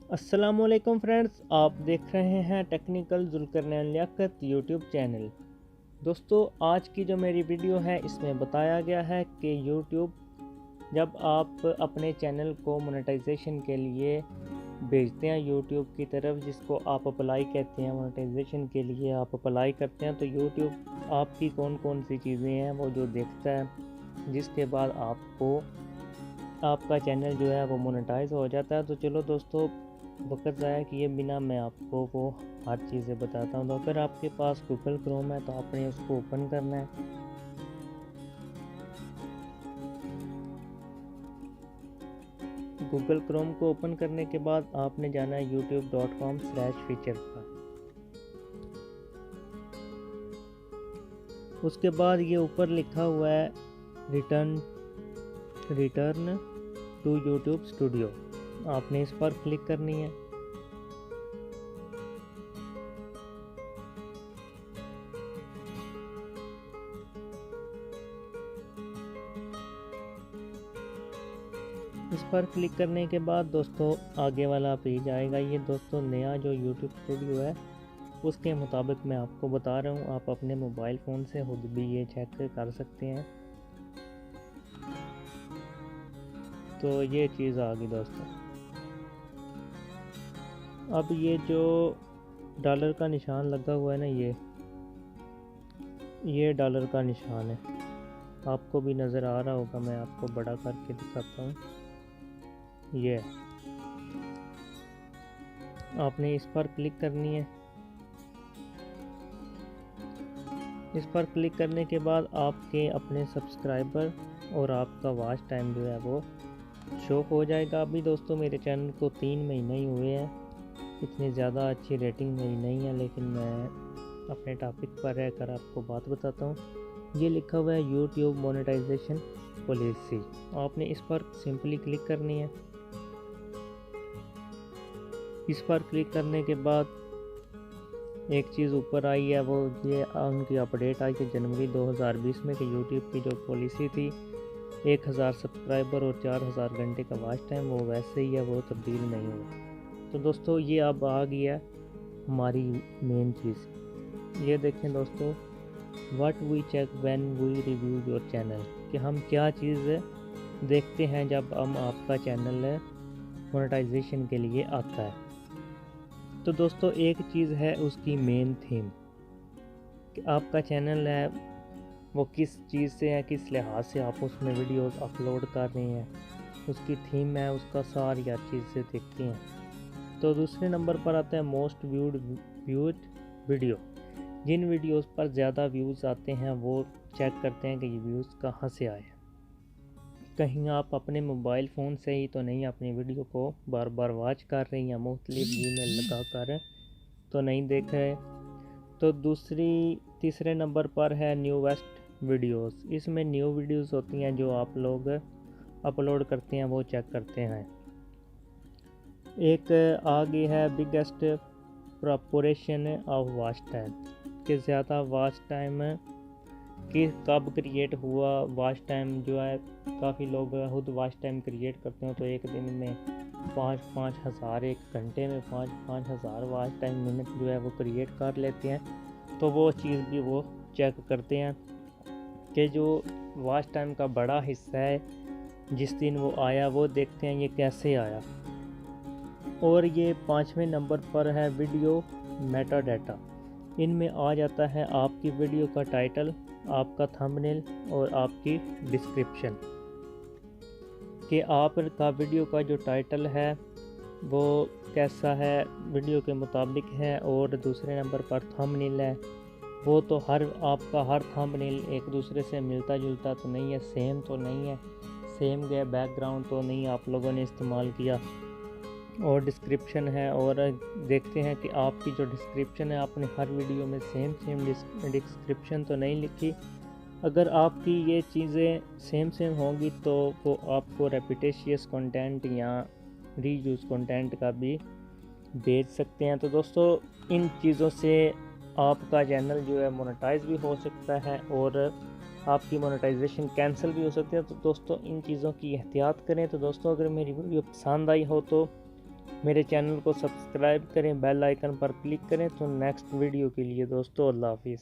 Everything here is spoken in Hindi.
अस्सलामुअलैकुम फ्रेंड्स, आप देख रहे हैं Technical Zulqarnain Liaquat YouTube channel. दोस्तों, आज की जो मेरी वीडियो है इसमें बताया गया है कि यूट्यूब जब आप अपने चैनल को मोनेटाइजेशन के लिए भेजते हैं यूट्यूब की तरफ, जिसको आप अप्लाई कहते हैं, मोनेटाइजेशन के लिए आप अप्लाई करते हैं, तो यूट्यूब आपकी कौन कौन सी चीज़ें हैं वो जो देखता है, जिसके बाद आपका चैनल जो है वो मोनेटाइज हो जाता है। तो चलो दोस्तों, वक्त ज़ाया किए बिना मैं आपको वो हर चीज़ें बताता हूँ। तो अगर आपके पास गूगल क्रोम है तो आपने उसको ओपन करना है। गूगल क्रोम को ओपन करने के बाद आपने जाना है youtube.com/feature पर। उसके बाद ये ऊपर लिखा हुआ है रिटर्न टू यूट्यूब स्टूडियो, आपने इस पर क्लिक करनी है। इस पर क्लिक करने के बाद दोस्तों आगे वाला पेज आएगा। ये दोस्तों नया जो यूट्यूब स्टूडियो है उसके मुताबिक मैं आपको बता रहा हूँ। आप अपने मोबाइल फ़ोन से खुद भी ये चेक कर सकते हैं। तो ये चीज़ आ गई दोस्तों। अब ये जो डॉलर का निशान लगा हुआ है ना, ये डॉलर का निशान है, आपको भी नज़र आ रहा होगा। मैं आपको बड़ा करके दिखाता हूँ। ये आपने इस पर क्लिक करनी है। इस पर क्लिक करने के बाद आपके अपने सब्सक्राइबर और आपका वॉच टाइम जो है वो शो हो जाएगा। अभी दोस्तों मेरे चैनल को 3 महीने ही हुए हैं, इतनी ज़्यादा अच्छी रेटिंग मेरी नहीं है, लेकिन मैं अपने टॉपिक पर रहकर आपको बात बताता हूँ। ये लिखा हुआ है यूट्यूब मोनेटाइजेशन पॉलिसी, आपने इस पर सिंपली क्लिक करनी है। इस पर क्लिक करने के बाद एक चीज़ ऊपर आई है, वो ये उनकी अपडेट आई कि जनवरी 2020 में कि यूट्यूब की जो पॉलिसी थी 1000 सब्सक्राइबर और 4000 घंटे का वॉच टाइम, वो वैसे ही है, वो तब्दील नहीं हुआ। तो दोस्तों ये अब आ गया हमारी मेन चीज़। ये देखें दोस्तों, what we check when we review your channel, कि हम क्या चीज़ देखते हैं जब हम आपका चैनल मोनेटाइजेशन के लिए आता है। तो दोस्तों एक चीज़ है उसकी मेन थीम, कि आपका चैनल है वो किस चीज़ से है, किस लिहाज से आप उसमें वीडियोस अपलोड कर रहे हैं, उसकी थीम है, उसका सारी हर चीज़ से देखते हैं। तो दूसरे नंबर पर आता है मोस्ट व्यूड वीडियो। जिन वीडियोस पर ज़्यादा व्यूज़ आते हैं वो चेक करते हैं कि ये व्यूज़ कहाँ से आए। कहीं आप अपने मोबाइल फ़ोन से ही तो नहीं अपनी वीडियो को बार बार वॉच कर रहे हैं या मुख्तलिफ व्यू में लगा कर तो नहीं देख रहे। तो तीसरे नंबर पर है न्यूवेस्ट वीडियोस। इसमें न्यू वीडियोस होती हैं जो आप लोग अपलोड करते हैं, वो चेक करते हैं। एक आगे है biggest proportion of watch time, कि ज़्यादा वॉच टाइम कि कब क्रिएट हुआ। वॉच टाइम जो है, काफ़ी लोग खुद वॉच टाइम क्रिएट करते हैं, तो एक दिन में 5-5 हज़ार, एक घंटे में 5-5 हज़ार वॉच टाइम मिनट जो है वो क्रिएट कर लेते हैं। तो वो चीज़ भी वो चेक करते हैं कि जो वॉच टाइम का बड़ा हिस्सा है जिस दिन वो आया, वो देखते हैं ये कैसे आया। और ये 5वें नंबर पर है वीडियो मेटा डाटा। इनमें आ जाता है आपकी वीडियो का टाइटल, आपका थंबनेल और आपकी डिस्क्रिप्शन, कि आपका वीडियो का जो टाइटल है वो कैसा है, वीडियो के मुताबिक है। और दूसरे नंबर पर थंबनेल है, वो तो आपका हर थंबनेल एक दूसरे से मिलता जुलता तो नहीं है, सेम तो नहीं है, सेम गया बैकग्राउंड तो नहीं आप लोगों ने इस्तेमाल किया। और डिस्क्रिप्शन है, और देखते हैं कि आपकी जो डिस्क्रिप्शन है आपने हर वीडियो में सेम डिस्क्रिप्शन तो नहीं लिखी। अगर आपकी ये चीज़ें सेम होंगी तो वो आपको रेपिटेशियस कंटेंट या रीयूज कंटेंट का भी भेज सकते हैं। तो दोस्तों इन चीज़ों से आपका चैनल जो है मोनेटाइज भी हो सकता है और आपकी मोनेटाइजेशन कैंसिल भी हो सकती है। तो दोस्तों इन चीज़ों की एहतियात करें। तो दोस्तों अगर मेरी वीडियो पसंद आई हो तो मेरे चैनल को सब्सक्राइब करें, बेल आइकन पर क्लिक करें। तो नेक्स्ट वीडियो के लिए दोस्तों अल्लाह हाफिज़।